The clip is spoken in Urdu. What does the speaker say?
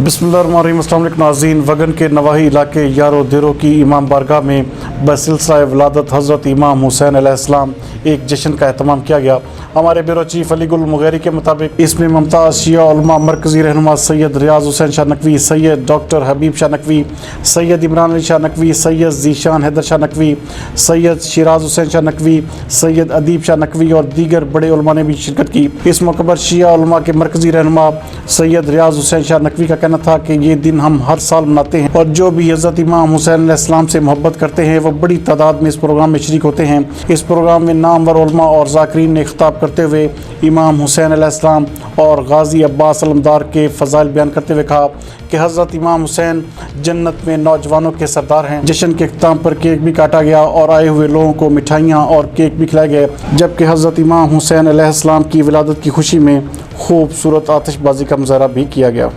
بسم اللہ الرحمن الرحیم۔ السلام علیکم ناظرین، وگن کے نواحی علاقے یارودیرو کی امام بارگاہ میں بسلسلہ ولادت حضرت امام حسین علیہ السلام ایک جشن کا اہتمام کیا گیا۔ ہمارے بیورو چیف علی گل مغیری کے مطابق اس میں ممتاز شیعہ علماء مرکزی رہنما سید ریاض حسین شاہ نقوی، سید ڈاکٹر حبیب شاہ نقوی، سید عمران علی شاہ نقوی، سید ذیشان حیدر شاہ نقوی، سید شیراز حسین شاہ نقوی، سید ادیب شاہ نقوی اور دیگر بڑے علماء نے بھی شرکت کی۔ اس موقع پر شیعہ علماء کے مرکزی رہنما سید ریاض حسین شاہ نقوی کا کہنا تھا کہ یہ دن ہم ہر سال مناتے ہیں اور جو بھی حضرت امام حسین علیہ السلام سے محبت کرتے ہیں وہ بڑی تعداد میں اس پروگرام میں شریک ہوتے ہیں۔ اس پروگرام میں نامور علماء اور ذاکرین نے خطاب کرتے ہوئے امام حسین علیہ السلام اور غازی عباس علمدار کے فضائل بیان کرتے ہوئے کہا کہ حضرت امام حسین جنت میں نوجوانوں کے سردار ہیں۔ جشن کے اختتام پر کیک بھی کاٹا گیا اور آئے ہوئے لوگوں کو مٹھائیاں اور کیک بھی کھلائے گئے، جبکہ حضرت امام حسین علیہ السلام کی ولادت کی خوشی میں خوبصورت آتش بازی کا مظاہرہ بھی کیا گیا۔